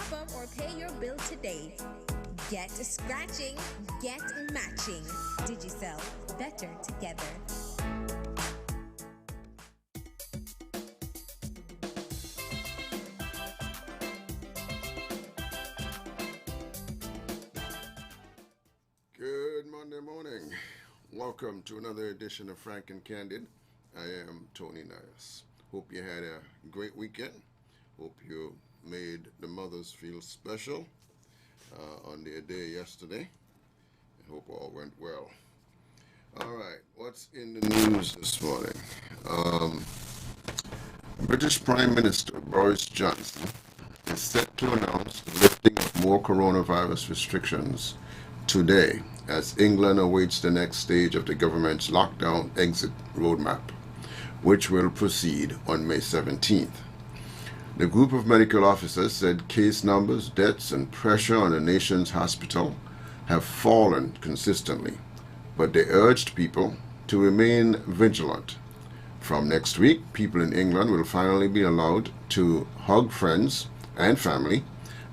from or pay your bill today. Get scratching, get matching. Digicel, better together. Good Monday morning. Welcome to another edition of Frank and Candid. I am Tony Nias. Hope you had a great weekend. Hope you made the mothers feel special on their day yesterday. I hope all went well. All right, what's in the news this morning? British Prime Minister Boris Johnson is set to announce the lifting of more coronavirus restrictions today as England awaits the next stage of the government's lockdown exit roadmap, which will proceed on May 17th. The group of medical officers said case numbers, deaths, and pressure on the nation's hospital have fallen consistently, but they urged people to remain vigilant. From next week, people in England will finally be allowed to hug friends and family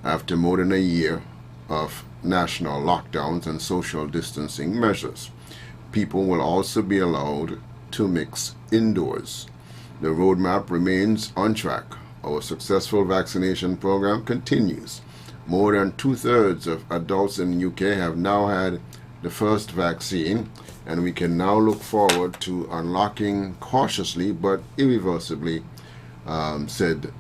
after more than a year of national lockdowns and social distancing measures. People will also be allowed to mix indoors. The roadmap remains on track. Our successful vaccination program continues. More than 2/3 of adults in the UK have now had the first vaccine, and we can now look forward to unlocking cautiously but irreversibly, said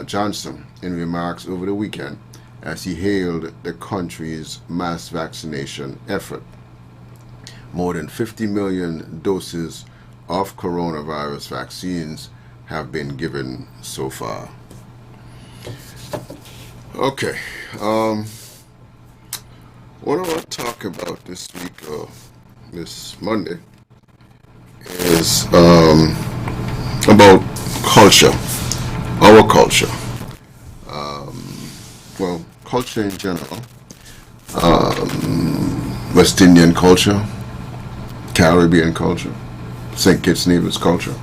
Johnson in remarks over the weekend as he hailed the country's mass vaccination effort. More than 50 million doses of coronavirus vaccines have been given so far. Okay, what I want to talk about this week, or this Monday, is about culture, our culture. Well, culture in general, West Indian culture, Caribbean culture, St. Kitts Nevis culture,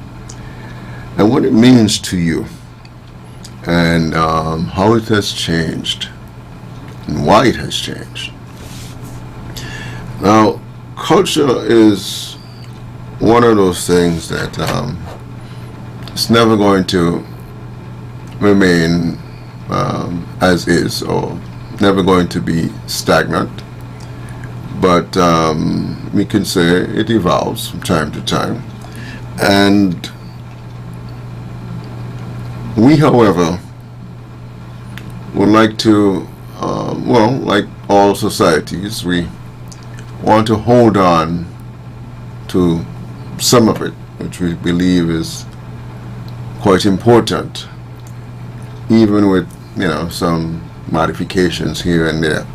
and what it means to you, and how it has changed, and why it has changed. Now, culture is one of those things that it's never going to remain as is, or never going to be stagnant, but we can say it evolves from time to time. And we, however, would like to, like all societies, we want to hold on to some of it, which we believe is quite important, even with, some modifications here and there.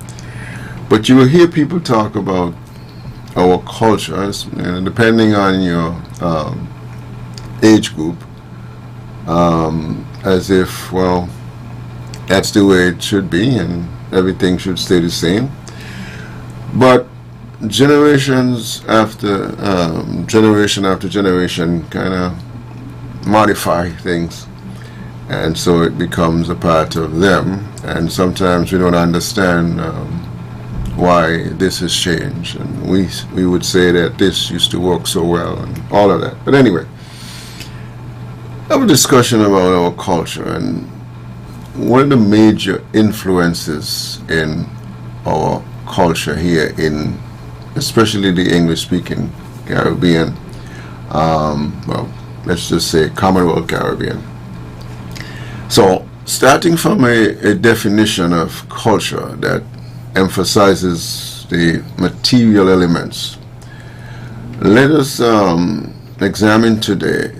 But you will hear people talk about our culture, depending on your age group, as if, well, that's the way it should be and everything should stay the same. But generations after generation kind of modify things, and so it becomes a part of them, and sometimes we don't understand why this has changed, and we would say that this used to work so well and all of that. But anyway, have a discussion about our culture and one of the major influences in our culture here in especially the English-speaking Caribbean, well, let's just say Commonwealth Caribbean. So, starting from a definition of culture that emphasizes the material elements, let us examine today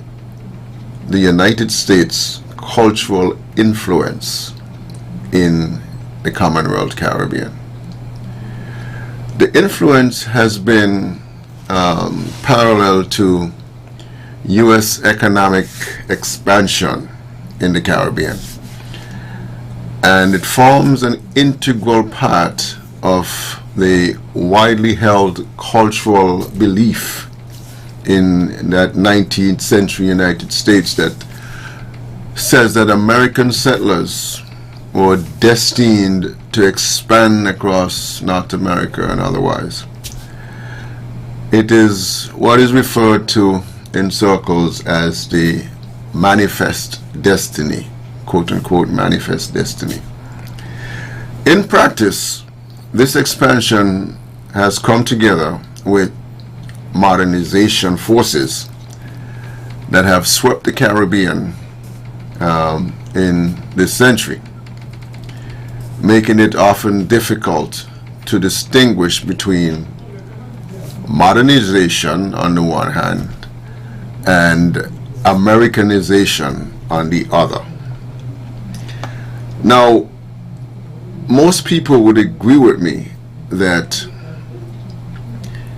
the United States cultural influence in the Commonwealth Caribbean. The influence has been parallel to U.S. economic expansion in the Caribbean, and it forms an integral part of the widely held cultural belief in that 19th century United States that says that American settlers were destined to expand across North America and otherwise. It is what is referred to in circles as the manifest destiny, quote unquote manifest destiny. In practice, this expansion has come together with modernization forces that have swept the Caribbean in this century, making it often difficult to distinguish between modernization on the one hand and Americanization on the other. Now, most people would agree with me that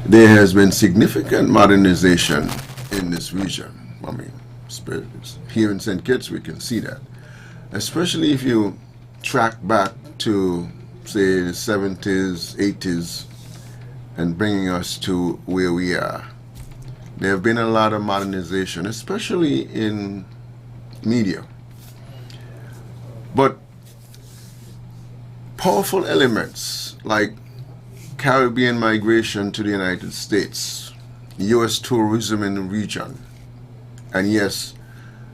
there has been significant modernization in this region. I mean, here in St. Kitts we can see that, especially if you track back to, say, the 70s, 80s, and bringing us to where we are. There have been a lot of modernization, especially in media. But powerful elements like Caribbean migration to the United States, U.S. tourism in the region, and yes,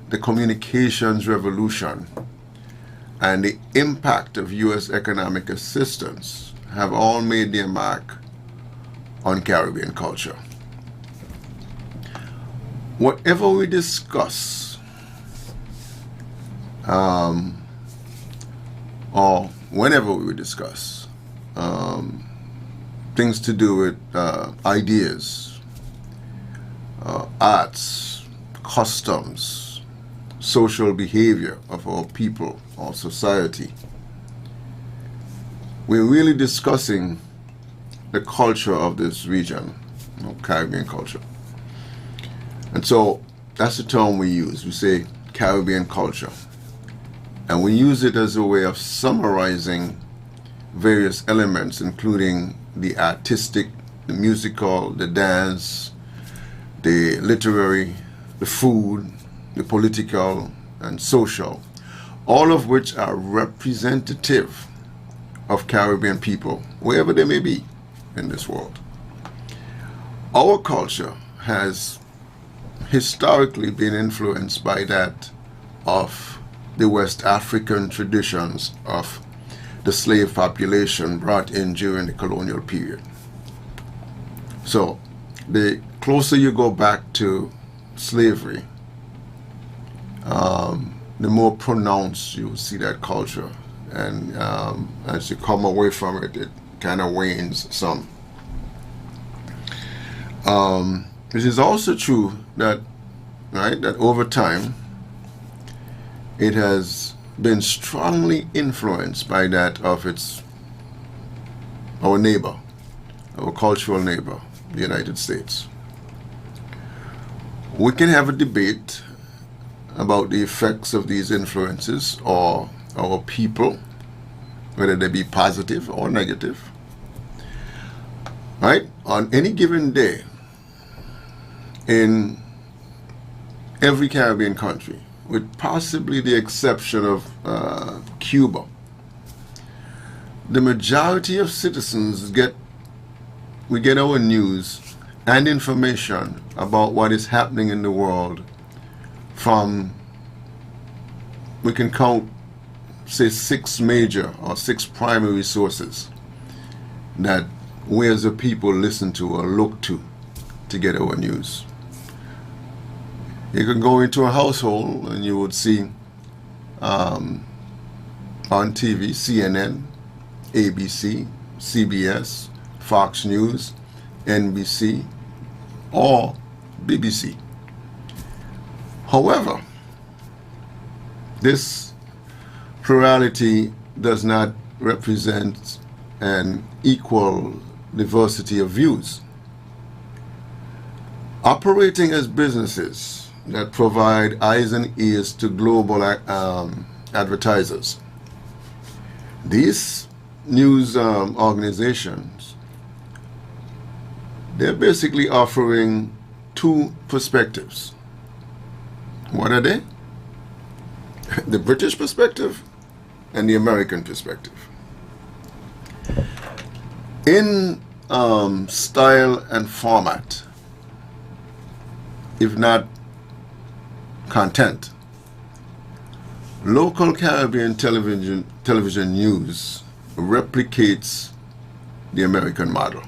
the communications revolution and the impact of U.S. economic assistance have all made their mark on Caribbean culture. Whatever we discuss, or whenever we discuss things to do with ideas, arts, customs, social behavior of our people or society, we're really discussing the culture of this region, Caribbean culture. And so that's the term we use. We say Caribbean culture. And we use it as a way of summarizing various elements, including the artistic, the musical, the dance, the literary, the food, the political, and social, all of which are representative of Caribbean people, wherever they may be in this world. Our culture has historically been influenced by that of the West African traditions of the slave population brought in during the colonial period. So the closer you go back to slavery, the more pronounced you see that culture, and as you come away from it, it kind of wanes some. It is also true that, that over time it has been strongly influenced by that of our neighbor, our cultural neighbor, the United States. We can have a debate about the effects of these influences or our people, whether they be positive or negative. On any given day, in every Caribbean country, with possibly the exception of Cuba, the majority of citizens get our news and information about what is happening in the world from, we can count, say, 6 major or 6 primary sources that we as a people listen to or look to get our news. You can go into a household and you would see on TV, CNN, ABC, CBS, Fox News, NBC, or BBC. However, this plurality does not represent an equal diversity of views. Operating as businesses that provide eyes and ears to global advertisers, these news organizations, they're basically offering 2 perspectives. What are they? The British perspective and the American perspective. In style and format, if not content, local Caribbean television news replicates the American model.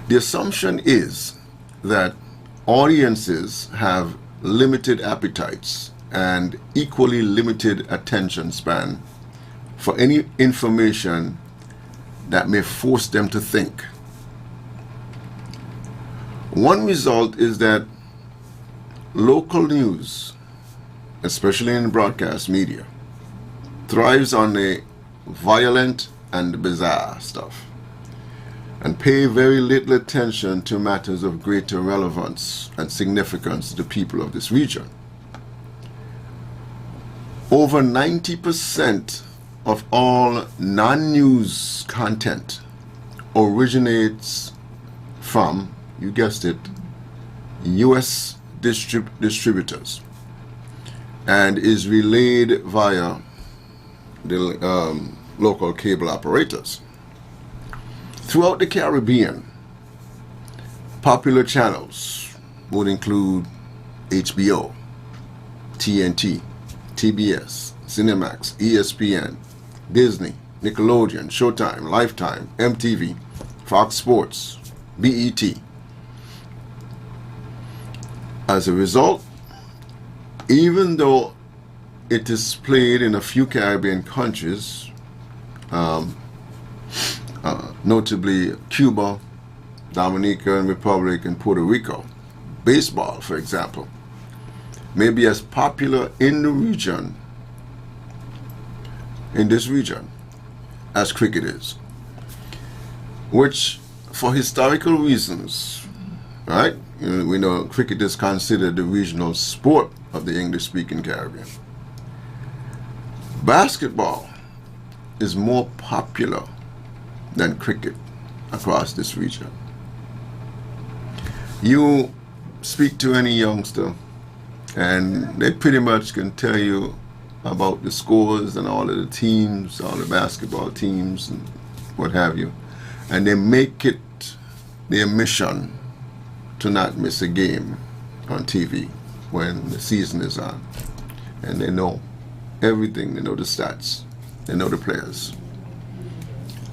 The assumption is that audiences have limited appetites and equally limited attention span for any information that may force them to think. One result is that local news, especially in broadcast media, thrives on the violent and bizarre stuff and pay very little attention to matters of greater relevance and significance to the people of this region. Over 90% of all non-news content originates from, you guessed it, U.S. distributors and is relayed via the local cable operators. Throughout the Caribbean, popular channels would include HBO, TNT, TBS, Cinemax, ESPN, Disney, Nickelodeon, Showtime, Lifetime, MTV, Fox Sports, BET. As a result, even though it is played in a few Caribbean countries, notably Cuba, Dominican Republic, and Puerto Rico, baseball, for example, may be as popular in this region as cricket is, which for historical reasons, right? We know cricket is considered the regional sport of the English-speaking Caribbean. Basketball is more popular than cricket across this region. You speak to any youngster and they pretty much can tell you about the scores and all of the teams, all the basketball teams and what have you. And they make it their mission to not miss a game on TV when the season is on. And they know everything. They know the stats. They know the players.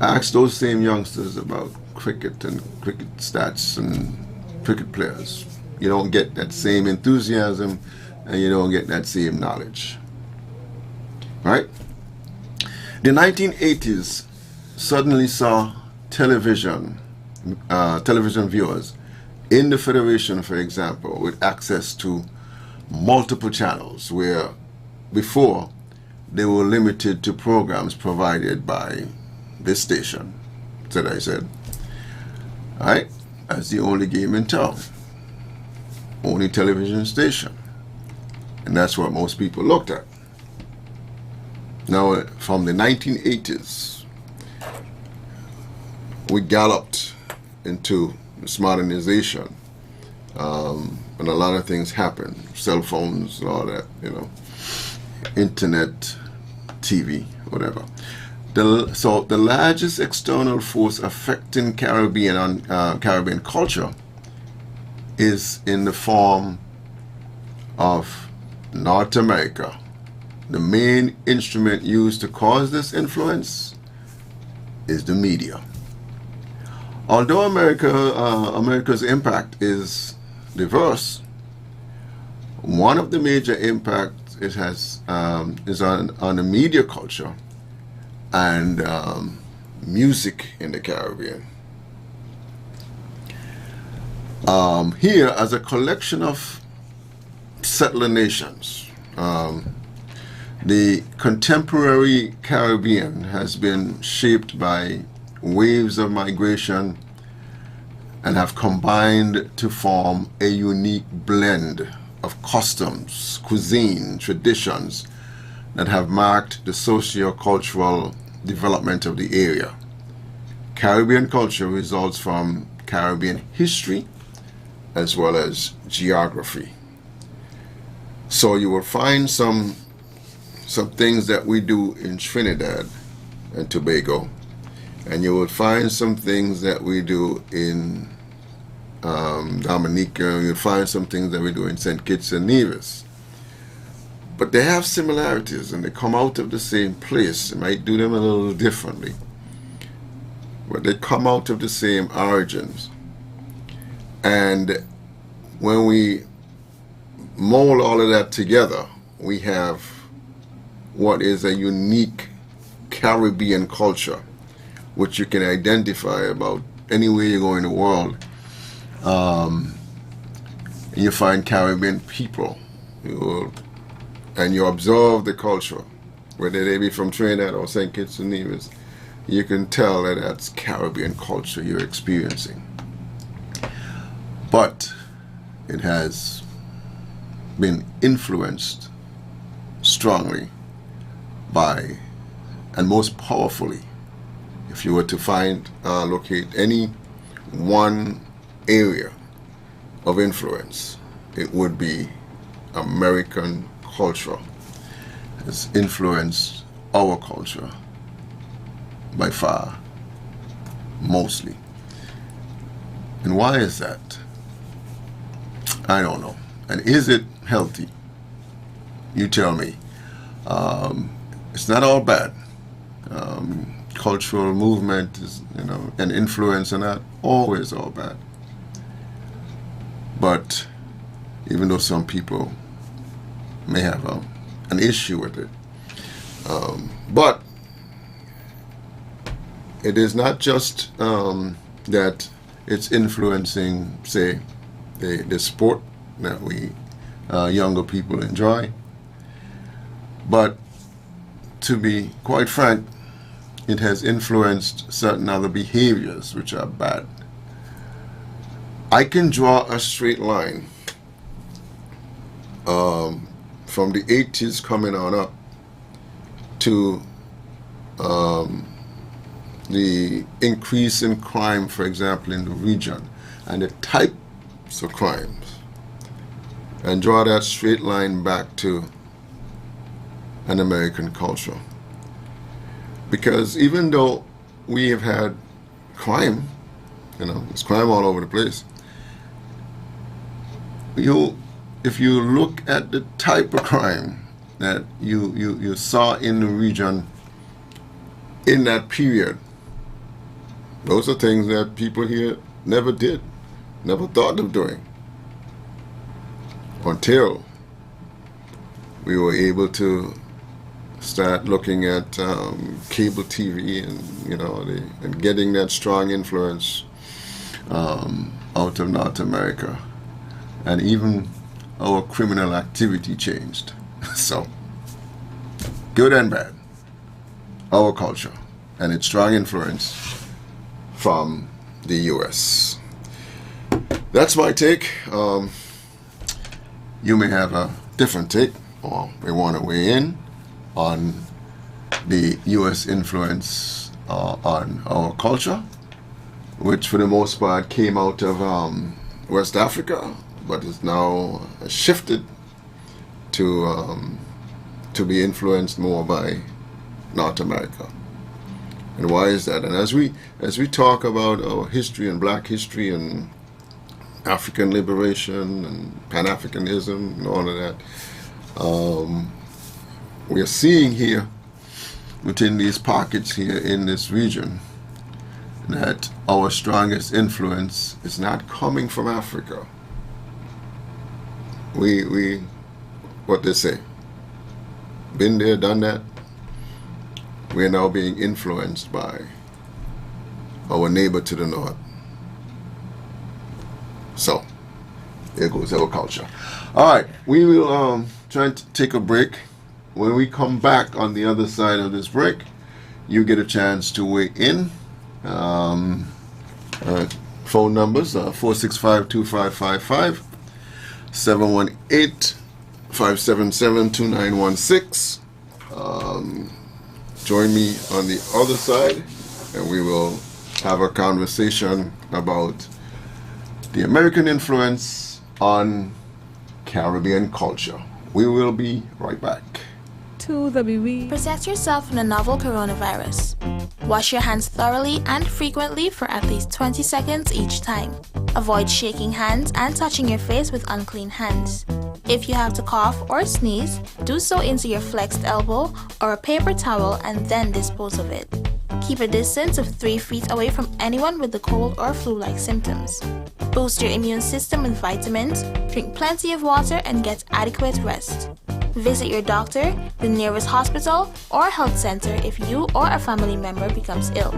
Ask those same youngsters about cricket and cricket stats and cricket players. You don't get that same enthusiasm and you don't get that same knowledge. Right? The 1980s suddenly saw television viewers in the Federation, for example, with access to multiple channels where before they were limited to programs provided by this station, that I said, right, as the only game in town, only television station. And that's what most people looked at. Now, from the 1980s, we galloped into this modernization, and a lot of things happened. Cell phones and all that, internet, TV, whatever. So the largest external force affecting Caribbean culture is in the form of North America. The main instrument used to cause this influence is the media. Although America's impact is diverse, one of the major impacts it has is on the media culture and music in the Caribbean. Here, as a collection of settler nations, the contemporary Caribbean has been shaped by waves of migration and have combined to form a unique blend of customs, cuisine, traditions that have marked the socio-cultural development of the area. Caribbean culture results from Caribbean history as well as geography. So you will find some some things that we do in Trinidad and Tobago, and you will find some things that we do in Dominica. You'll find some things that we do in St. Kitts and Nevis. But they have similarities, and they come out of the same place. They might do them a little differently, but they come out of the same origins. And when we mold all of that together, we have what is a unique Caribbean culture, which you can identify about anywhere you go in the world. You find Caribbean people, and you observe the culture, whether they be from Trinidad or St. Kitts and Nevis. You can tell that that's Caribbean culture you're experiencing. But it has been influenced strongly by, and most powerfully, if you were to find, locate any one area of influence, it would be American culture. Has influenced our culture by far, mostly. And why is that? I don't know. And is it healthy? You tell me. It's not all bad. Cultural movement is, and influence are not always all bad. But even though some people may have an issue with it, but it is not just that it's influencing, say, the sport that we younger people enjoy, but to be quite frank, it has influenced certain other behaviors which are bad. I can draw a straight line from the 80s coming on up to the increase in crime, for example, in the region, and the types of crimes, and draw that straight line back to an American culture. Because even though we have had crime, there's crime all over the place, if you look at the type of crime that you saw in the region in that period, those are things that people here never did, never thought of doing, until we were able to start looking at cable TV and getting that strong influence out of North America, and even our criminal activity changed. So, good and bad, our culture and its strong influence from the U.S. That's my take. You may have a different take, or may want to weigh in on the U.S. influence on our culture, which for the most part came out of West Africa, but is now shifted to be influenced more by North America. And why is that? And as we talk about our history and Black history and African liberation and Pan-Africanism and all of that, we are seeing here within these pockets here in this region that our strongest influence is not coming from Africa. We what they say, been there, done that. We are now being influenced by our neighbor to the north. So, there goes our culture. All right, we will try to take a break. When we come back on the other side of this break, you get a chance to weigh in. Phone numbers 465-2555, 718-577-2916. Join me on the other side, and we will have a conversation about the American influence on Caribbean culture. We will be right back. to the BB. Protect yourself from the novel coronavirus. Wash your hands thoroughly and frequently for at least 20 seconds each time. Avoid shaking hands and touching your face with unclean hands. If you have to cough or sneeze, do so into your flexed elbow or a paper towel and then dispose of it. Keep a distance of 3 feet away from anyone with the cold or flu-like symptoms. Boost your immune system with vitamins, drink plenty of water, and get adequate rest. Visit your doctor, the nearest hospital, or health center if you or a family member becomes ill.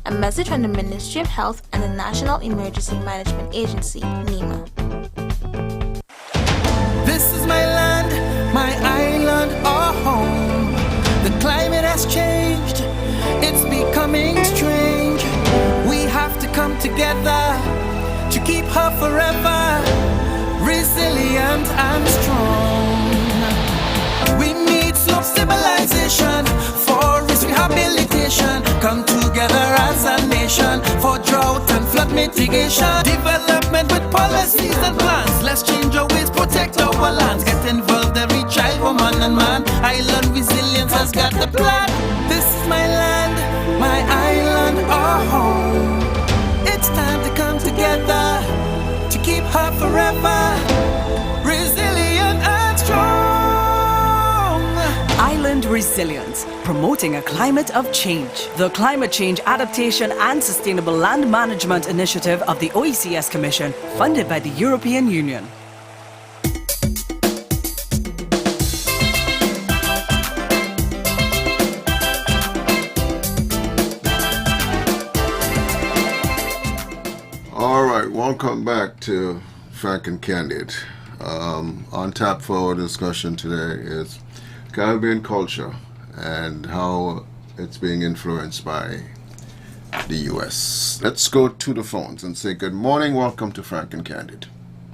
A message from the Ministry of Health and the National Emergency Management Agency, NEMA. This is my land, my island, our home. The climate has changed, it's becoming strange. We have to come together to keep her forever resilient and strong. We need slow stabilization for risk rehabilitation. Come together as a nation for drought and flood mitigation. Development with policies and plans. Let's change our ways, protect our lands. Get involved, every child, woman and man. Island resilience has got the plan. This is my land, my island, our home. It's time to come together to keep her forever resilient and strong. Island Resilience, promoting a climate of change. The Climate Change Adaptation and Sustainable Land Management Initiative of the OECS Commission, funded by the European Union. All right, welcome back to Frank and Candid. On tap for our discussion today is Caribbean culture and how it's being influenced by the U.S. Let's go to the phones and say good morning. Welcome to Frank and Candid.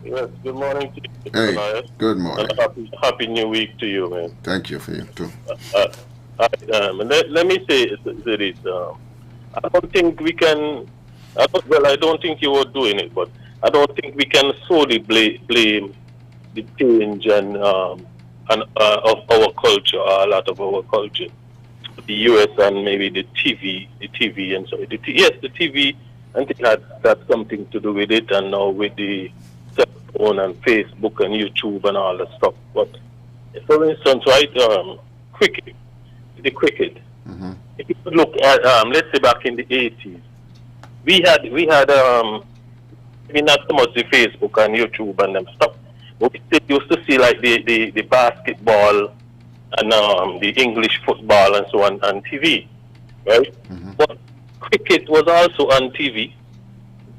Yes, good morning to you. Hey, Elias. good morning. And happy new week to you, man. Thank you for you too. Let me say this. I don't think we can. I don't think you were doing it, but I don't think we can solely blame the change and of our culture, or a lot of our culture, the U.S. and maybe the TV and so. Yes, the TV, I think that's something to do with it, and now with the cell phone and Facebook and YouTube and all that stuff. But for instance, right, the cricket. Mm-hmm. If you look at let's say back in the 80s. We had maybe not so much the Facebook and YouTube and them stuff, but we still used to see like the basketball and the English football and so on TV, right? Mm-hmm. But cricket was also on TV,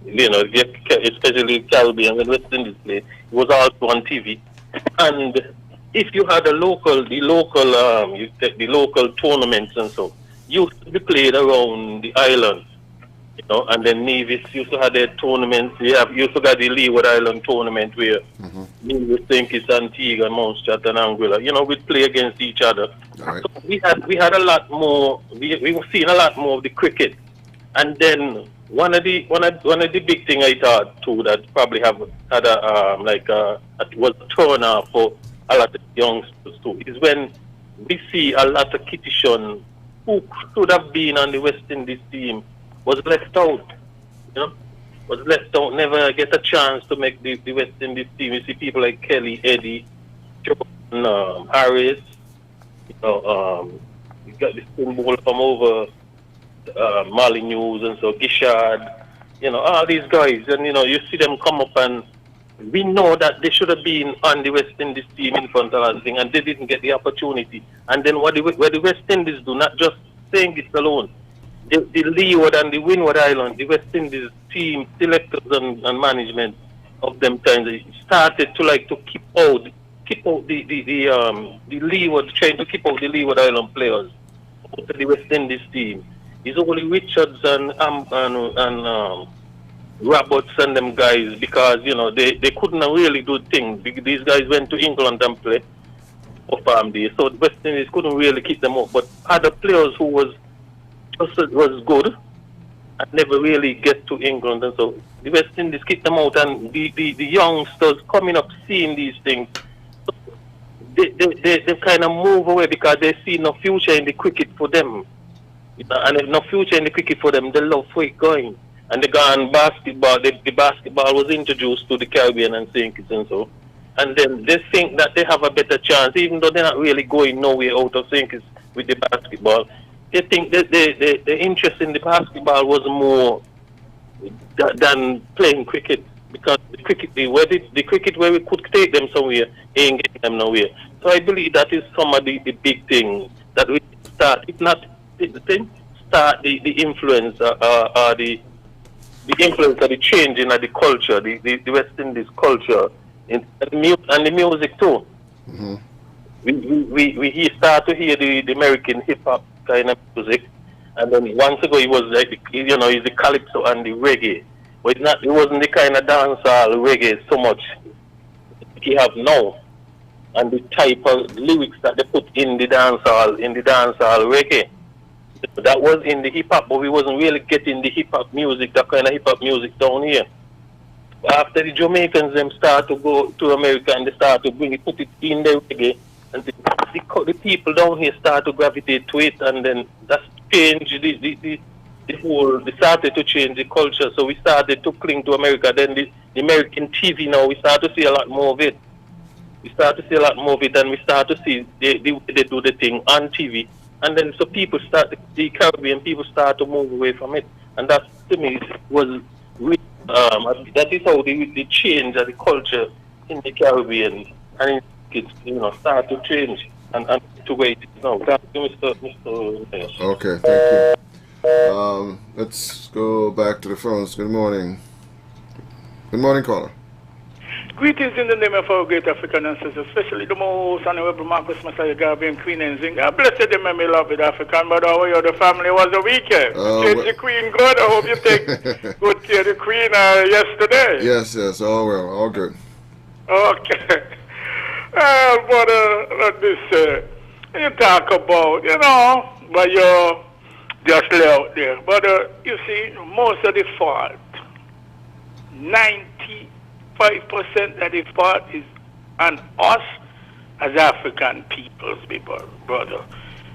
you know, especially Caribbean and West Indies play. It was also on TV, and if you had the local tournaments and so, used to be played around the island. You know, and then Nevis used to have their tournaments. You used to have the Leeward Island tournament where Nevis, St. Kitts, Antigua, Montserrat, and Anguilla, you know, we'd play against each other. Right. So we had a lot more. We were seeing a lot more of the cricket, and then one of the big thing I thought too that probably had was a turn off for a lot of youngsters too is when we see a lot of Kittitian who should have been on the West Indies team. Was left out, you know, never get a chance to make the West Indies team. You see people like Kelly, Eddie, Jordan, Harris, you know, you got this ball from over Mali News and so Gishard, you know, all these guys, and you know, you see them come up and we know that they should have been on the West Indies team in front of us, and they didn't get the opportunity. And then what the West Indies do, not just saying it alone. The Leeward and the Windward Island, the West Indies team, selectors and management of them times, they started to keep out the Leeward, trying to keep out the Leeward Island players out of the West Indies team. It's only Richards and Roberts and them guys, because you know they couldn't really do things. These guys went to England and play for farm days, so the West Indies couldn't really keep them up. But other players who was good and never really get to England, and so the West Indies kick them out, and the youngsters coming up seeing these things, they kind of move away because they see no future in the cricket for them. You know, and if no future in the cricket for them, they love for it going. And they go on basketball. The basketball was introduced to the Caribbean and St. Kitts and so. And then they think that they have a better chance, even though they're not really going nowhere out of St. Kitts with the basketball. They think that the interest in the basketball was more than playing cricket, because the cricket where we could take them somewhere ain't getting them nowhere. So I believe that is some of the big things that we start. If not the thing, start the influence or the influence of the change in the culture, the West Indies culture, and the music too. Mm-hmm. We start to hear the American hip hop kind of music, and then once ago it was like it's the calypso and the reggae, but it wasn't the kind of dancehall reggae so much you have now, and the type of lyrics that they put in the dancehall reggae. That was in the hip hop, but we wasn't really getting the hip hop music, that kind of hip hop music down here. After the Jamaicans them start to go to America and they start to put it in the reggae, and the people down here start to gravitate to it, and then that's changed they started to change the culture. So we started to cling to America. Then the American TV now, we start to see a lot more of it. And we start to see they do the thing on TV. And then so the Caribbean people start to move away from it. And that, to me, was really, that is how the change of the culture in the Caribbean and it's start to change and to wait now. Thank you, Mr. Okay, thank you. Let's go back to the phones. Good morning. Good morning, caller. Greetings in the name of our great African ancestors, especially the most honorable Marcus Messiah Garvey and Queen Enzing. God bless you, my beloved African brother. How are you? The family was a weekend. The Queen good. I hope you take good care of the Queen yesterday. Yes, all well, all good. Okay. Brother, let me say, you talk about, but you're just lay out there. But you see, most of the fault, 95% of the fault is on us as African peoples, brother.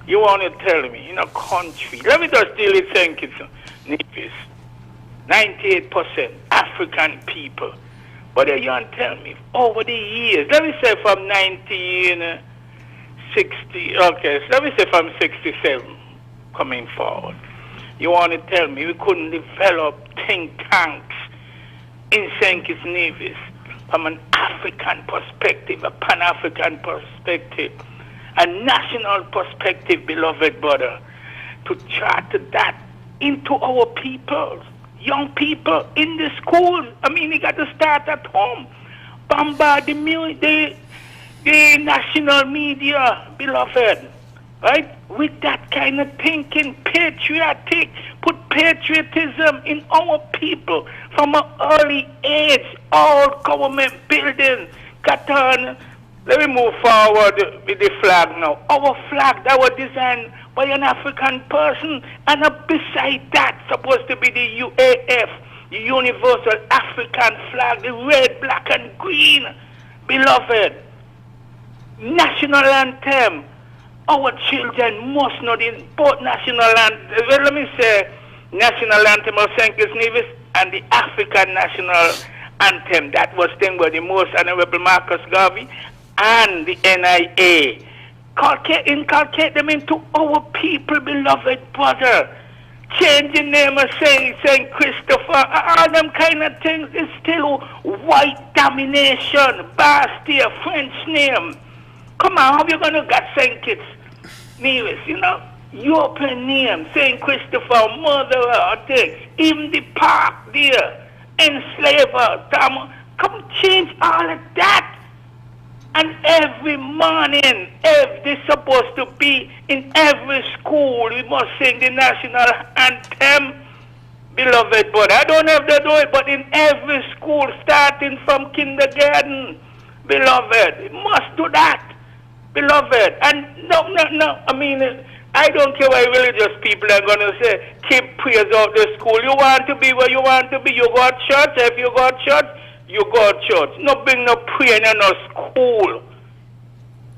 You want to tell me, in a country, let me just deal with St. Kitts and Nevis, 98% African people. But you want to tell me, over the years, let me say from 1960, okay, so let me say from 67 coming forward, you want to tell me we couldn't develop think tanks in St. Kitts and Nevis from an African perspective, a Pan-African perspective, a national perspective, beloved brother, to charter that into our people, young people in the school. I mean, you got to start at home. Bombard the national media, beloved, right? With that kind of thinking, patriotic, put patriotism in our people from an early age. All government buildings got on. Let me move forward with the flag now. Our flag that was designed by an African person, and beside that, supposed to be the UAF, the Universal African Flag, the red, black, and green. Beloved, national anthem. Our children must know the both national anthem. Well, let me say national anthem of St. Kitts Nevis and the African national anthem. That was thing by the most honorable Marcus Garvey and the NIA. Inculcate them into our people, beloved brother. Change the name of Saint Christopher, all them kind of things is still white domination. Bastille, French name. Come on, how you gonna get St. Kitts Nevis, European name, St. Christopher, murderer, things. Even the park there, enslaver, come change all of that. And every morning, they're supposed to be in every school, we must sing the national anthem, beloved brother. I don't know if they do it, but in every school, starting from kindergarten, beloved, we must do that, beloved. And no, I mean, I don't care what religious people are going to say, keep prayers out the school. You want to be where you want to be, you go to church. If you go to church, you go to church. No bring no prayer in no school.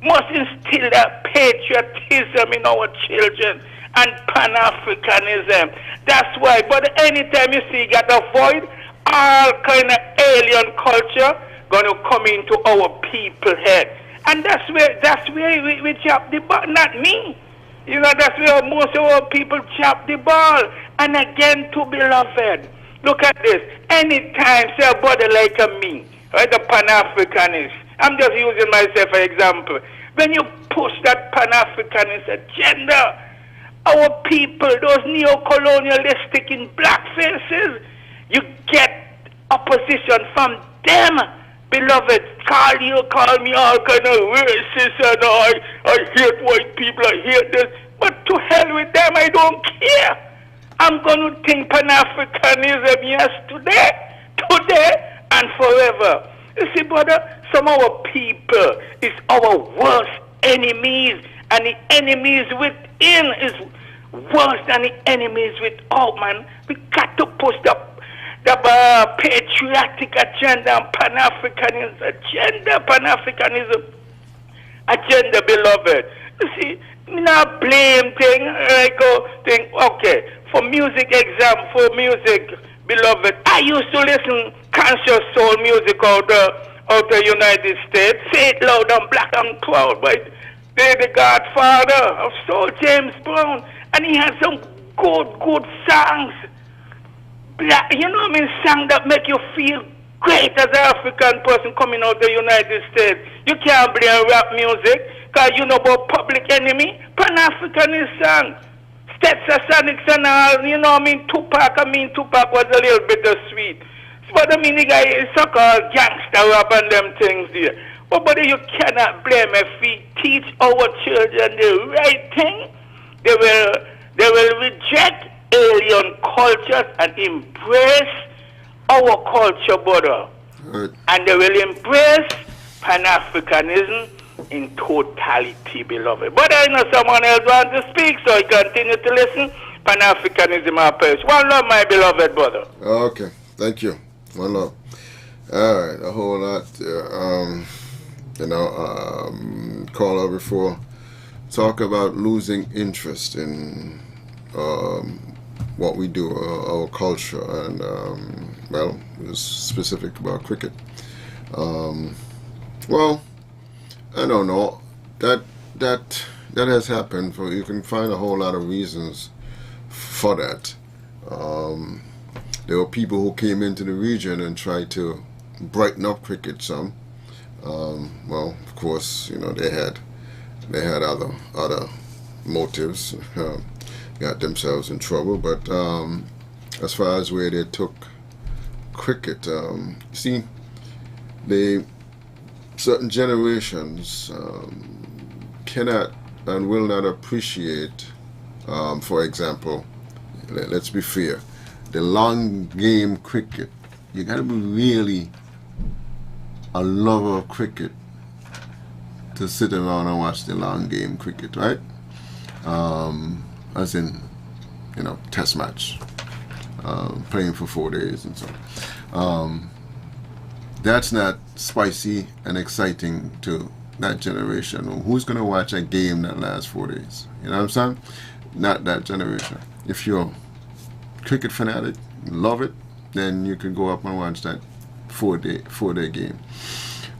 must instill that patriotism in our children and Pan-Africanism. That's why. But anytime you see got avoid all kind of alien culture gonna come into our people head, and that's where we chop the ball. Not me. You know, that's where most of our people chop the ball. And again, to beloved, look at this. Anytime say a body like me, right, the Pan-Africanist. I'm just using myself for example. When you push that Pan-Africanist agenda, our people, those neo-colonialistic in black faces, you get opposition from them. Beloved, call me all kind of racist and I hate white people, I hate this. But to hell with them, I don't care. I'm going to think Pan-Africanism, yes, today and forever. You see, brother, some of our people is our worst enemies, and the enemies within is worse than the enemies without, man. We got to push the patriotic agenda and Pan-Africanism agenda, beloved. You see, me not blame thing. I go think, okay, for music, beloved. I used to listen conscious soul music out the United States. Say it loud and black and proud, but they're the godfather of soul, James Brown, and he had some good songs. Black, you know what I mean, song that make you feel great as an African person coming out of the United States. You can't blame rap music, because you know about Public Enemy, Pan-Africanist song, Stetsasonics and all, you know what I mean, Tupac was a little bit sweet. But I mean, the guy is so-called gangster rap and them things there. But you cannot blame if we teach our children the right thing. They will reject alien cultures and embrace our culture, brother. Right. And they will embrace Pan-Africanism in totality, beloved. But I know someone else wants to speak, so I continue to listen. Pan-Africanism our perish. One love, my beloved brother. Okay, thank you. One love. All right, a whole lot. Caller before talk about losing interest in what we do, our culture, and it was specific about cricket. Well, I don't know. That has happened. You can find a whole lot of reasons for that. There were people who came into the region and tried to brighten up cricket some. Well, of course, they had other motives. Got themselves in trouble. But as far as where they took cricket, see, certain generations cannot and will not appreciate, for example, let's be fair, the long game cricket. You got to be really a lover of cricket to sit around and watch the long game cricket, right? As in, test match, playing for 4 days and so on. That's not spicy and exciting to that generation. Who's going to watch a game that lasts 4 days? You know what I'm saying? Not that generation. If you're a cricket fanatic, love it, then you can go up and watch that 4 day game.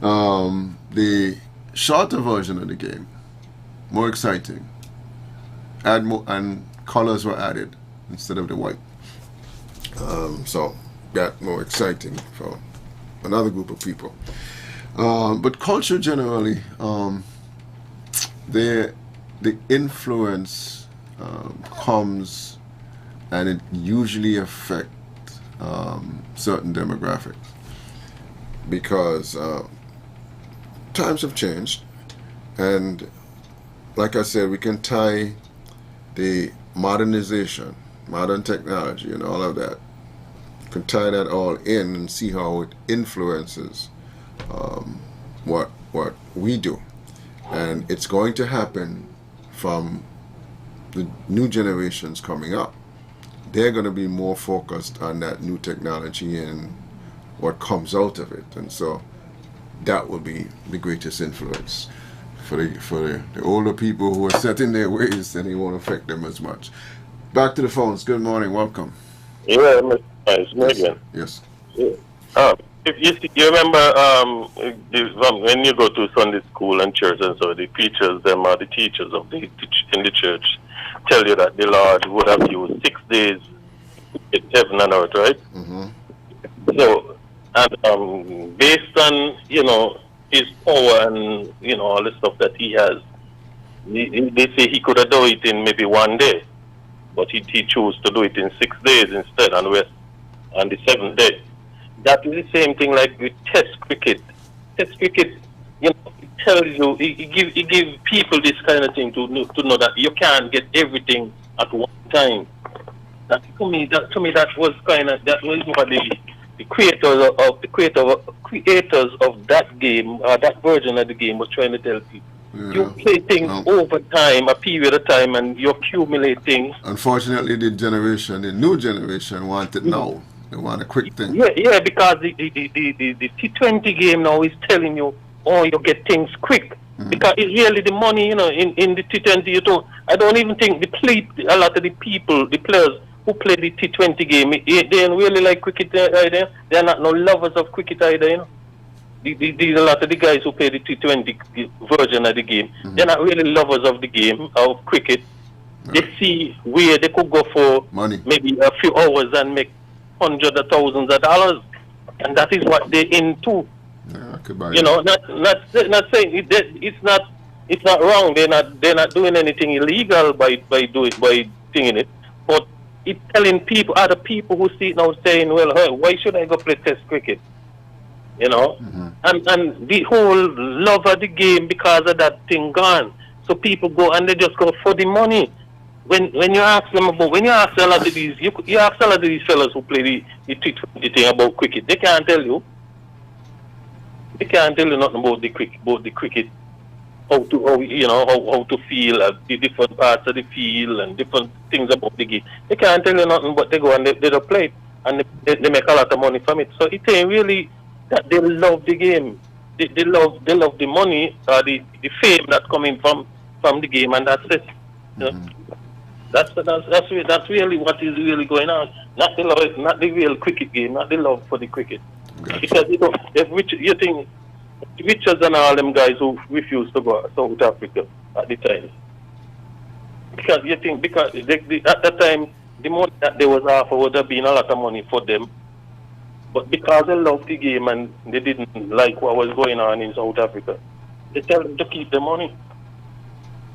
The shorter version of the game, more exciting. Add more, and colors were added instead of the white. So got more exciting for another group of people. But culture generally, the influence comes, and it usually affects certain demographics, because times have changed, and like I said, we can tie the modernization, modern technology and all of that, you can tie that all in and see how it influences what we do. And it's going to happen from the new generations coming up. They're going to be more focused on that new technology and what comes out of it. And so that will be the greatest influence the older people who are set in their ways, then it won't affect them as much. Back to the phones. Good morning. Welcome. Yeah, it's me Yes. again. Yes. Yeah. If you remember, when you go to Sunday school and church and so, the preachers, them are the teachers of in the church, tell you that the Lord would have used 6 days in heaven and earth, right? Mm-hmm. So, and based on, his power and, all the stuff that he has, they say he could have done it in maybe 1 day, but he chose to do it in 6 days instead, and we're on the 7th day. That is the same thing like with Test cricket. Test cricket, it tells you, it gives people this kind of thing to know that you can't get everything at one time. That to me that was what the creators of that game, that version of the game, was trying to tell people. Yeah. You play things over time, a period of time, and you accumulate things. Unfortunately, the new generation want it now. They want a quick thing. Yeah, because the T20 game now is telling you, you get things quick. Mm-hmm. Because it's really the money, in the T20. I don't even think a lot of the players who play the T20 game, they don't really like cricket either. They're not no lovers of cricket either, These a lot of the guys who play the T20 version of the game, mm-hmm. They're not really lovers of the game, of cricket. No. They see where they could go for money, maybe a few hours and make hundreds of thousands of dollars, and that is what they're into. Yeah, I could buy not saying it's not wrong. They're not doing anything illegal by doing it, but it's telling other people who see it now saying, well, hey, why should I go play Test cricket? Mm-hmm. And the whole love of the game because of that thing gone. So people go and they just go for the money. When you ask a lot of these, you ask a lot of these fellas who play the T20 thing about cricket, they can't tell you. They can't tell you nothing about the cricket, how to feel at the different parts of the field and different things about the game. They can't tell you nothing, but they go and they don't play it, and they make a lot of money from it. So it ain't really that they love the game. They love the money, the fame that's coming from the game, and that's it. Mm-hmm. That's really what is really going on. Not the real cricket game, not the love for the cricket. Gotcha. Because you think Richards and all them guys who refused to go to South Africa at the time. Because you think at that time the money that they was offered would have been a lot of money for them. But because they loved the game and they didn't like what was going on in South Africa, they tell them to keep the money.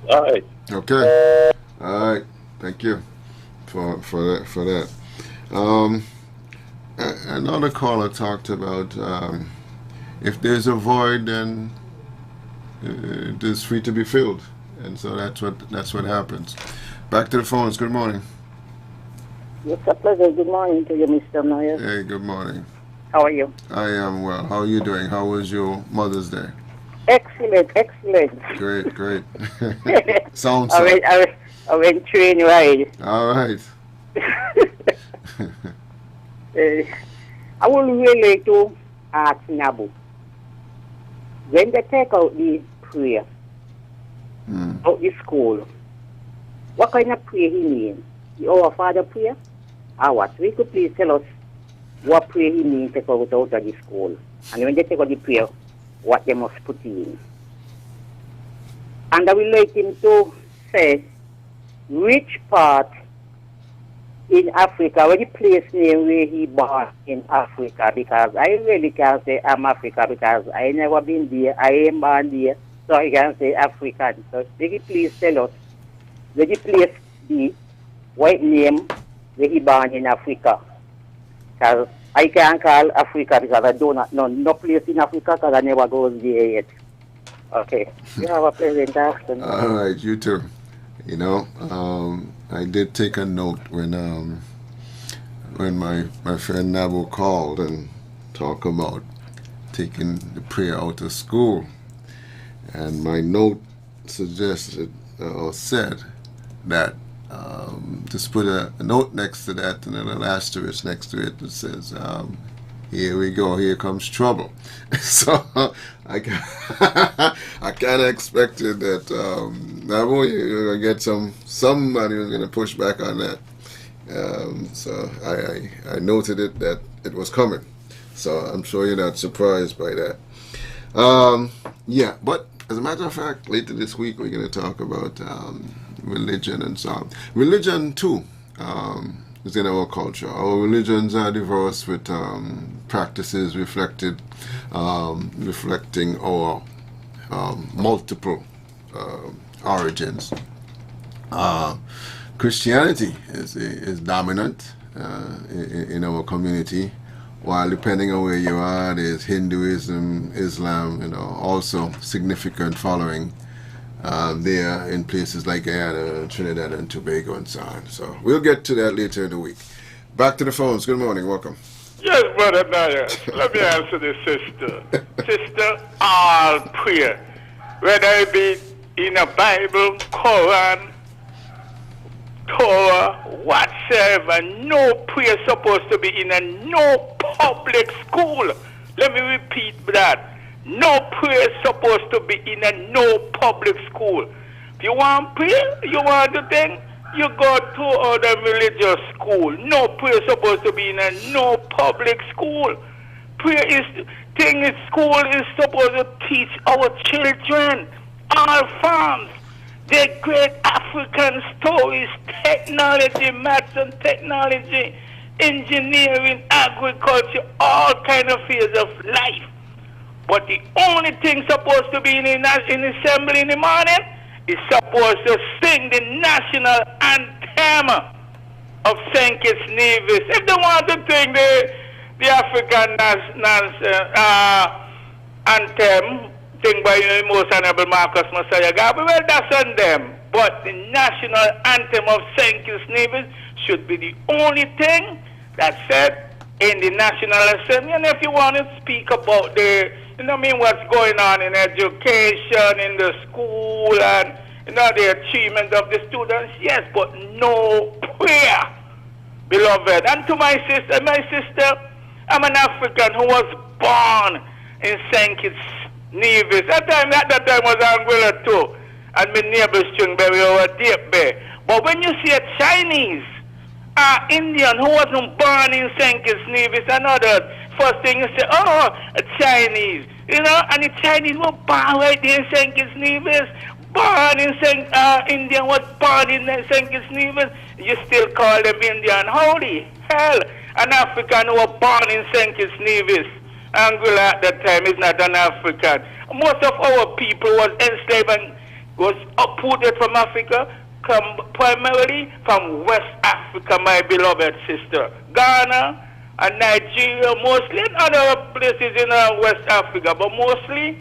All right. Okay. All right. Thank you for that. Another caller talked about if there's a void, then it is free to be filled, and so that's what happens. Back to the phones. Good morning. It's a pleasure. Good morning to you, Mr. Noyer. Hey, good morning. How are you? I am well. How are you doing? How was your Mother's Day? Excellent. Great. Sounds. I went train ride. All right. I would really like to ask Nabu, when they take out the prayer out the school, what kind of prayer he mean? The Our Father prayer? Or what? We could please tell us what prayer he means to take out of the school. And when they take out the prayer, what they must put in. And I would like him to say which part in Africa, where the place name where he born in Africa, because I really can't say I'm Africa because I never been there, I ain't born there, so I can't say African. So will you please tell us where the place the white name where he born in Africa? Because I can't call Africa because I do not know no place in Africa because I never go there yet. Okay. You have a pleasant afternoon. All right, you too. I did take a note when my friend Nabo called and talked about taking the prayer out of school, and my note suggested or said that just put a note next to that and then an asterisk next to it that says here we go. Here comes trouble. So I kind of expected that you're gonna get somebody who's gonna push back on that. So I noted it that it was coming. So I'm sure you're not surprised by that. Yeah, but as a matter of fact, later this week we're going to talk about religion and so on. Religion too is in our culture. Our religions are diverse with practices reflecting our multiple origins. Christianity is dominant in our community, while depending on where you are, there's Hinduism, Islam, also significant following there in places like Guyana, Trinidad and Tobago and so on. So we'll get to that later in the week. Back to the phones. Good morning. Welcome. Yes, Brother Nias. Let me answer this, sister. Sister, all prayer, whether it be in a Bible, Quran, Torah, whatsoever, no prayer supposed to be in no public school. Let me repeat that. No prayer supposed to be in no public school. If you want prayer, you want to think, you go to other religious school. No prayer supposed to be in no public school. Prayer is thing in school is supposed to teach our children all forms. The great African stories, technology, maths and technology, engineering, agriculture, all kind of fields of life. But the only thing supposed to be in assembly in the morning is supposed to sing the national anthem of St. Kitts Nevis. If they want to sing the African anthem, thing by the most honorable Marcus Messiah Garvey, well, that's on them. But the national anthem of St. Kitts Nevis should be the only thing that's said in the National Assembly. And if you want to speak about what's going on in education, in the school, and the achievement of the students, yes, but no prayer, beloved. And to my sister, I'm an African who was born in St. Kitts Nevis. At that time was Anguilla too. And my neighbors Stringberry over Deep Bay. But when you see a Chinese, Indian who wasn't born in St. Kitts Nevis and others, first thing you say, oh, a Chinese. And the Chinese were born right there in St. Kitts Nevis. Born in Indian was born in St. Kitts Nevis. You still call them Indian. Holy hell. An African who was born in St. Kitts Nevis. Anguilla at that time is not an African. Most of our people was enslaved and was uprooted from Africa, come primarily from West Africa, my beloved sister. Ghana and Nigeria, mostly, and other places in West Africa, but mostly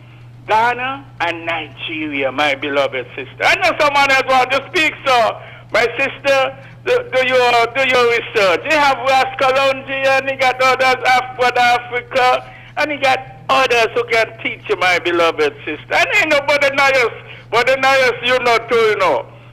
Ghana and Nigeria, my beloved sister. I know someone else want to speak, so my sister, do your research. You have Rascalonji and you got others, Africa, and you got others who can teach you, my beloved sister. And ain't nobody nice, you know too,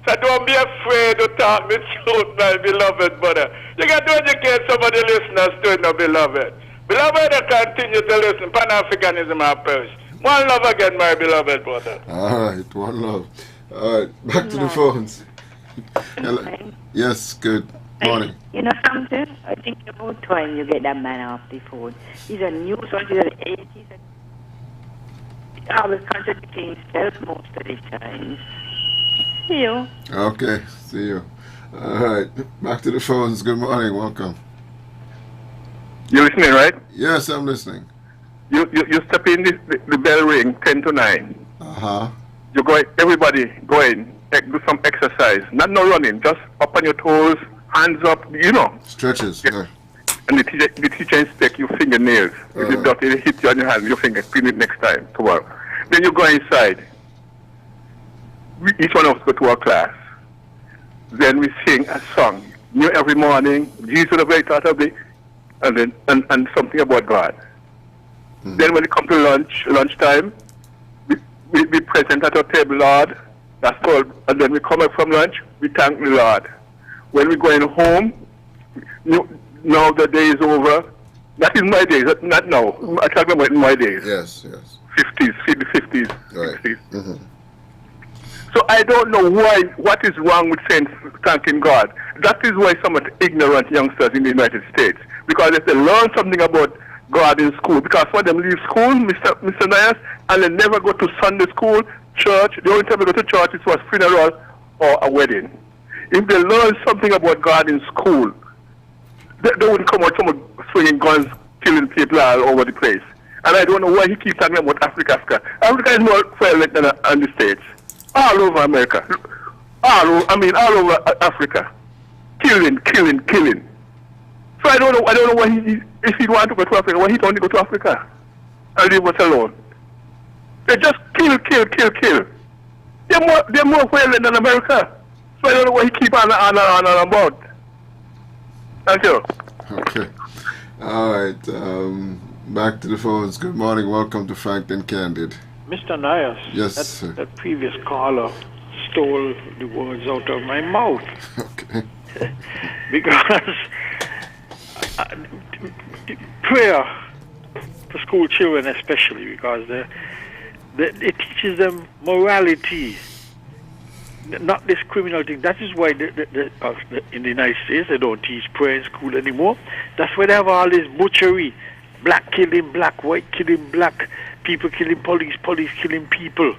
So don't be afraid to talk the truth, my beloved brother. You got to educate some of the listeners too, beloved. Beloved, I continue to listen. Pan-Africanism and perish. One love again, my beloved brother. All right, one love. All right, back to the phones. Hello. Yes, good morning. You know something? I think about time you get that man off the phone. He's a new son, he's an 80s. He always contradicting himself most of the time. See you. Okay, see you. All right, back to the phones. Good morning, welcome. You listening, right? Yes, I'm listening. You step in, the bell ring, 10 to 9. Uh-huh. You go, everybody go in, do some exercise. Not no running, just up on your toes, hands up, Stretches, yeah. And the teacher inspect your fingernails. If you dirty, hit you on your hand, your finger, clean it next time, tomorrow. Then you go inside. Each one of us go to our class. Then we sing a song. Every morning, Jesus the very thought of the, and something about God. Mm-hmm. Then when it comes to lunchtime, we present at our table, Lord. That's all. And then we come up from lunch, we thank the Lord. When we're going home, now the day is over, That is my days, not now. I'm talking about in my days. Yes, yes. 50s, 50s, Right. 60s. Mm-hmm. So I don't know what is wrong with saying thanking God. That is why some of the ignorant youngsters in the United States, because if they learn something about God in school, because when them leave school, Mr. Nias, and they never go to Sunday school, church, the only time they go to church is for a funeral or a wedding. If they learn something about God in school, they wouldn't come out from swinging guns, killing people all over the place. And I don't know why he keeps talking about Africa. Africa is more violent than the States. All over America. All over Africa. Killing. So I don't know why if he want to go to Africa, why he don't go to Africa and leave us alone. They just kill. They're more violent than America. So I don't know why he keep on about. Thank you. Okay. All right. Back to the phones. Good morning. Welcome to Frank and Candid. Mr. Nias, Yes, sir. that previous caller stole the words out of my mouth. Okay. Because prayer for school children especially, because it teaches them morality, not this criminal thing. That is why in the United States they don't teach prayer in school anymore. That's why they have all this butchery. Black killing black, white killing black, people killing police killing people.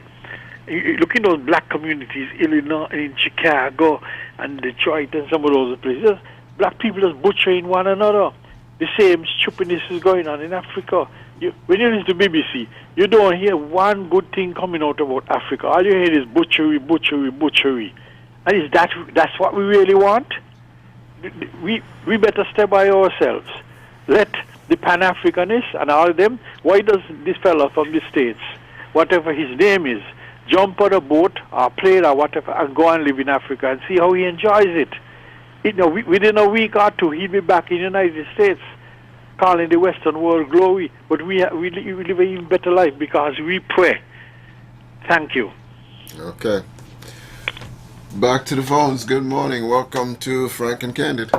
You look in those black communities, Illinois, in Chicago, and Detroit, and some of those places. Black people just butchering one another. The same stupidness is going on in Africa. When you listen to BBC, you don't hear one good thing coming out about Africa. All you hear is butchery. And that's what we really want? We better stay by ourselves. Let the Pan-Africanists and all of them, why does this fellow from the States, whatever his name is, jump on a boat or plane or whatever and go and live in Africa and see how he enjoys it? Within a week or two, he'll be back in the United States calling the Western world glory. But we live an even better life because we pray. Thank you. Okay. Back to the phones. Good morning. Welcome to Frank and Candid.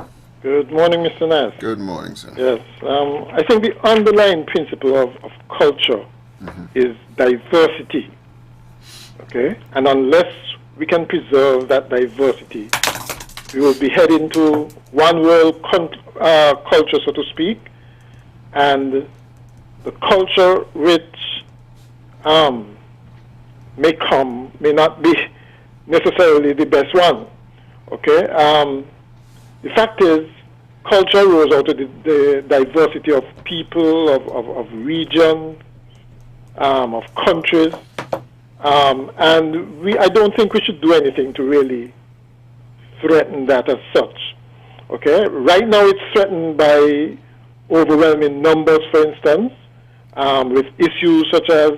Good morning, Mr. Nass. Good morning, sir. Yes. I think the underlying principle of culture is diversity. Okay? And unless we can preserve that diversity, we will be heading to one world culture, so to speak, and the culture which may not be necessarily the best one. Okay? The fact is, culture rose out of the diversity of people, of regions, of countries, and I don't think we should do anything to really threaten that as such. Okay, right now it's threatened by overwhelming numbers, for instance, with issues such as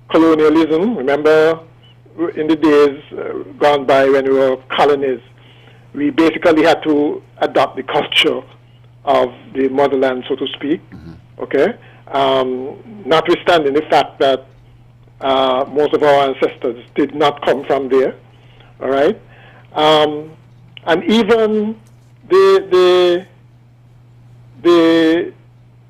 colonialism. Remember, in the days gone by when we were colonies, we basically had to adopt the culture of the motherland, so to speak. Okay, notwithstanding the fact that most of our ancestors did not come from there. All right, and even the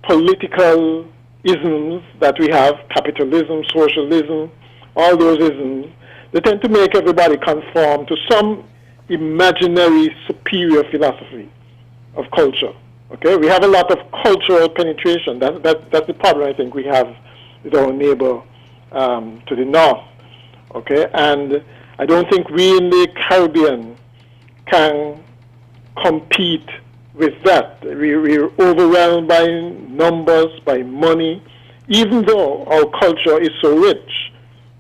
political isms that we have, capitalism, socialism, all those isms, they tend to make everybody conform to some imaginary superior philosophy of culture. Okay, we have a lot of cultural penetration. That's the problem I think we have with our neighbor to the north. Okay, and I don't think we in the Caribbean can compete with that. We're overwhelmed by numbers, by money, even though our culture is so rich.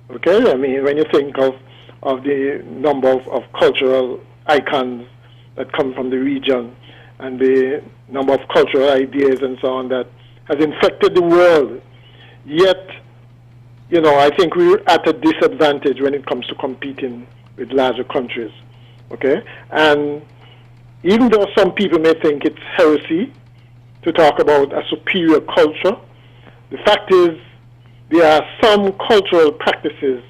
Okay, I mean, when you think of the number of cultural icons that come from the region and the number of cultural ideas and so on that has infected the world, yet, I think we're at a disadvantage when it comes to competing with larger countries. Okay, and even though some people may think it's heresy to talk about a superior culture, the fact is there are some cultural practices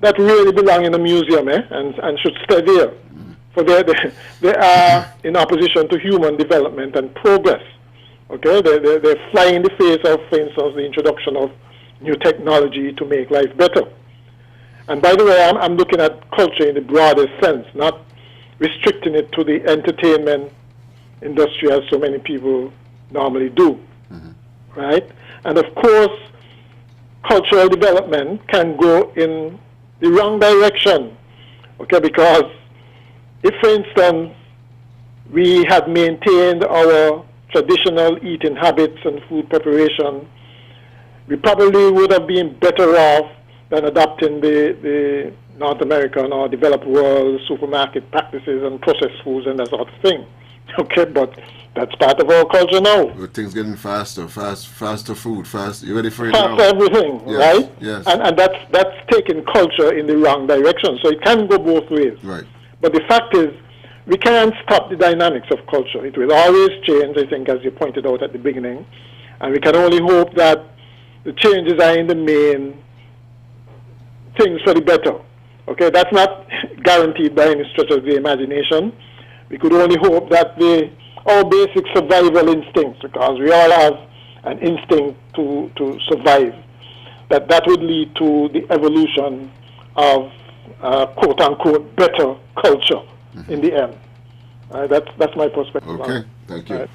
that really belong in a museum and should stay there. For they are in opposition to human development and progress. Okay, they fly in the face of, for instance, the introduction of new technology to make life better. And by the way, I'm looking at culture in the broadest sense, not restricting it to the entertainment industry as so many people normally do, right? And of course, cultural development can go in the wrong direction, okay? Because if, for instance, we had maintained our traditional eating habits and food preparation, we probably would have been better off than adopting the North American or developed world supermarket practices and processed foods and that sort of thing. Okay, but that's part of our culture now. With things getting faster food, fast. You ready for it now? Fast everything, Yes, right? yes. And that's taking culture in the wrong direction. So it can go both ways. Right. But the fact is, we can't stop the dynamics of culture. It will always change, I think, as you pointed out at the beginning. And we can only hope that the changes are in the main things for the better. Okay, that's not guaranteed by any stretch of the imagination. We could only hope that our basic survival instincts, because we all have an instinct to survive, that would lead to the evolution of quote-unquote better culture in the end. That's my perspective. Okay, thank you. Right.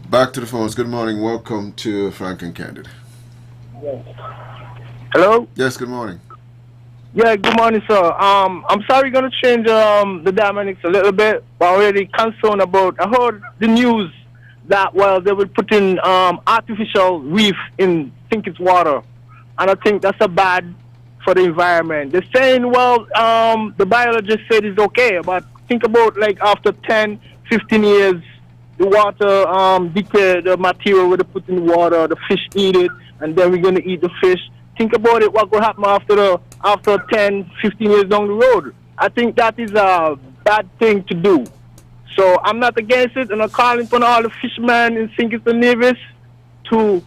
Back to the phones. Good morning. Welcome to Frank and Candid. Hello? Yes, good morning. Yeah, good morning, sir. I'm sorry, going to change the dynamics a little bit, but I'm really concerned about. I heard the news that they will put in artificial reef in it's water, and I think that's a bad for the environment. They're saying, the biologist said it's okay, but think about like after 10, 15 years, the water decay the material they put in the water, the fish eat it, and then we're going to eat the fish. Think about it, what will happen after 10, 15 years down the road. I think that is a bad thing to do. So I'm not against it, and I'm calling for all the fishermen in St. Kitts and Nevis to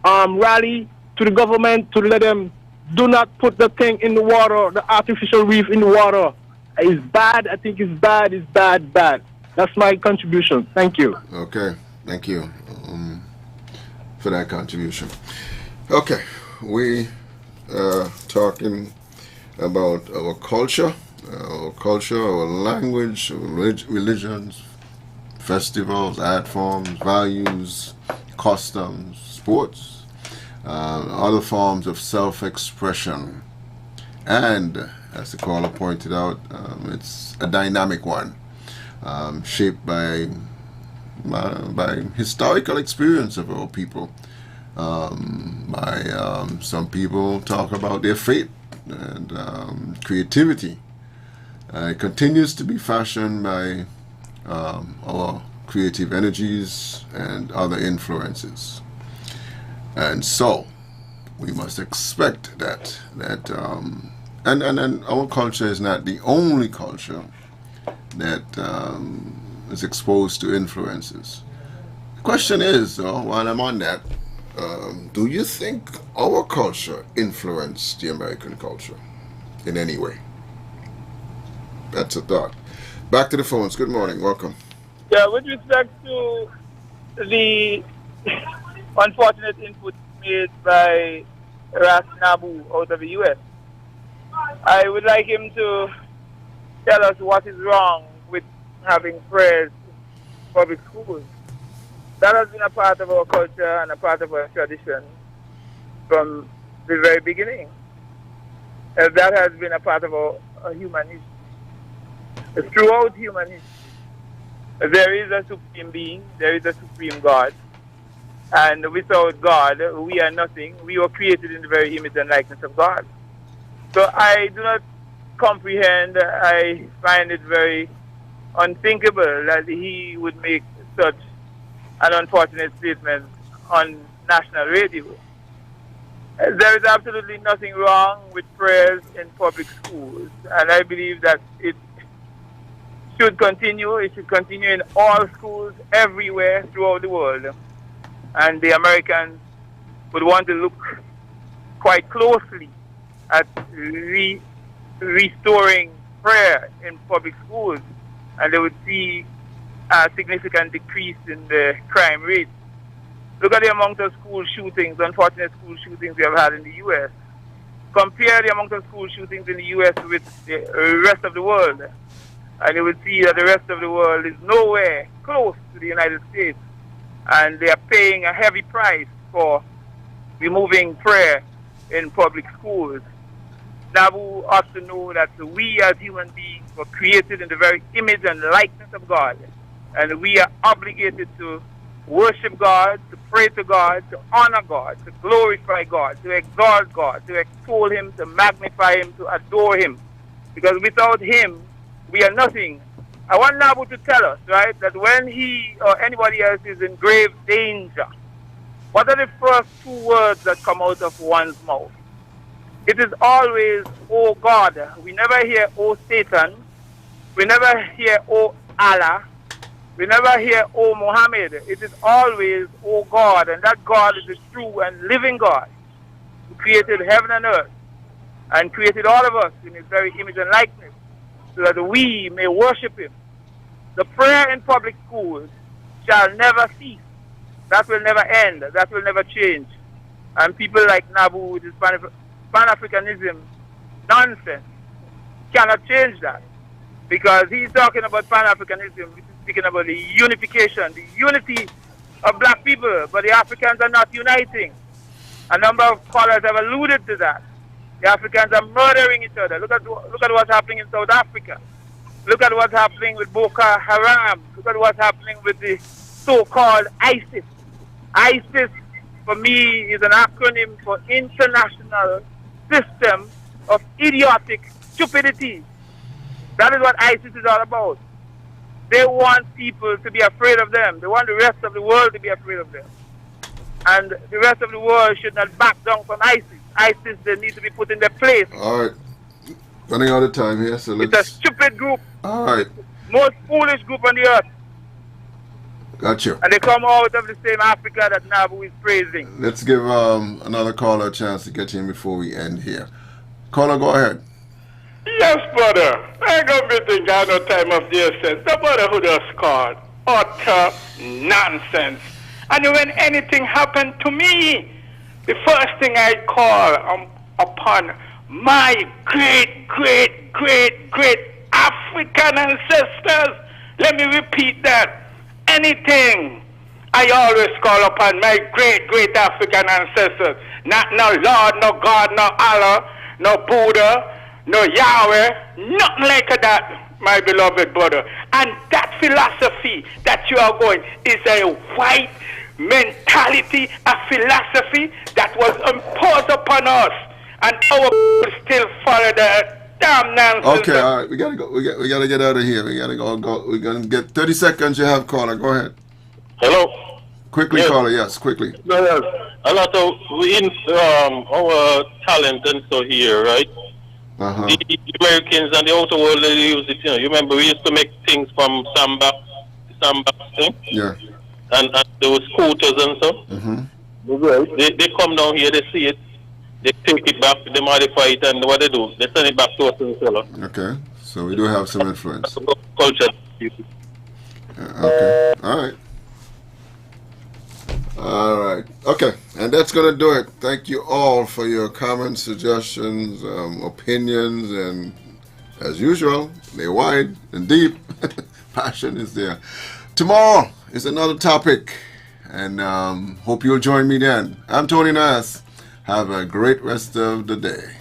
rally to the government to let them do not put the thing in the water, the artificial reef in the water. It's bad. I think it's bad. It's bad, bad. That's my contribution. Thank you. Okay. Thank you for that contribution. Okay. We are talking about our culture, our language, our religions, festivals, art forms, values, customs, sports, other forms of self-expression. And, as the caller pointed out, it's a dynamic one, shaped by historical experience of our people. Some people talk about their faith and creativity. It continues to be fashioned by our creative energies and other influences. And so we must expect that and our culture is not the only culture that is exposed to influences. The question is, though, while I'm on that, do you think our culture influenced the American culture in any way? That's a thought. Back to the phones. Good morning. Welcome. Yeah, with respect to the unfortunate input made by Ras Nabu out of the U.S., I would like him to tell us what is wrong with having prayers in public schools. That has been a part of our culture and a part of our tradition from the very beginning. That has been a part of our human history. Throughout human history, there is a supreme being, there is a supreme God, and without God, we are nothing. We were created in the very image and likeness of God. So I do not comprehend, I find it very unthinkable that he would make such an unfortunate statement on national radio. There is absolutely nothing wrong with prayers in public schools, and I believe that it should continue. It should continue in all schools everywhere throughout the world. And the Americans would want to look quite closely at restoring prayer in public schools, and they would see a significant decrease in the crime rate Look at the amount of school shootings, unfortunate school shootings we have had in the U.S. Compare the amount of school shootings in the U.S. with the rest of the world, and you will see that the rest of the world is nowhere close to the United States, and they are paying a heavy price for removing prayer in public schools. Nabu ought to know that we as human beings were created in the very image and likeness of God, and we are obligated to worship God, to pray to God, to honor God, to glorify God, to exalt God, to extol Him, to magnify Him, to adore Him. Because without Him, we are nothing. I want Nabu to tell us, right, that when he or anybody else is in grave danger, what are the first two words that come out of one's mouth? It is always, oh God. We never hear, oh Satan. We never hear, oh Allah. We never hear, oh Muhammad. It is always, oh God. And that God is the true and living God who created heaven and earth and created all of us in His very image and likeness so that we may worship Him. The prayer in public schools shall never cease. That will never end. That will never change. And people like Nabu with his Pan-Africanism nonsense cannot change that, because he's talking about Pan-Africanism, which is speaking about the unification, the unity of black people, but the Africans are not uniting. A number of callers have alluded to that. The Africans are murdering each other. Look at what's happening in South Africa. Look at what's happening with Boko Haram. Look at what's happening with the so-called ISIS. ISIS, for me, is an acronym for International System of Idiotic Stupidity. That is what ISIS is all about. They want people to be afraid of them. They want the rest of the world to be afraid of them. And the rest of the world should not back down from ISIS. ISIS, they need to be put in their place. All right. Running out of time here, so let's... It's a stupid group. All right. Most foolish group on the earth. Got you. And they come out of the same Africa that Nabu is praising. Let's give another caller a chance to get in before we end here. Caller, go ahead. Yes, brother. I don't be thinking I no time of the essence. The brother who just called. Utter nonsense. And when anything happened to me, the first thing I call upon my great African ancestors. Let me repeat that. Anything, I always call upon my great African ancestors. Not no Lord, no God, no Allah, no Buddha, no Yahweh, nothing like that, my beloved brother. And that philosophy that you are going is a white mentality, a philosophy that was imposed upon us, and our people still follow the damn nonsense. Okay, all right, we gotta go. We gotta get out of here. We gotta go. We're gonna get 30 seconds. You have caller. Go ahead. Hello. Quickly, yes. Caller. Yes, quickly. Yes. A lot of our talent and so here, right? The Americans and the outer world, they use it. You remember we used to make things from samba thing. Yeah. And those scooters and stuff. They come down here, they see it, they take it back, they modify it, and what they do, they send it back to us and sell it. Okay, so we do have some influence. Culture. Okay, all right, okay, and that's gonna do it. Thank you all for your comments, suggestions, opinions, and as usual, they're wide and deep. Passion is there. Tomorrow is another topic, and hope you'll join me then. I'm Tony Nass. Have a great rest of the day.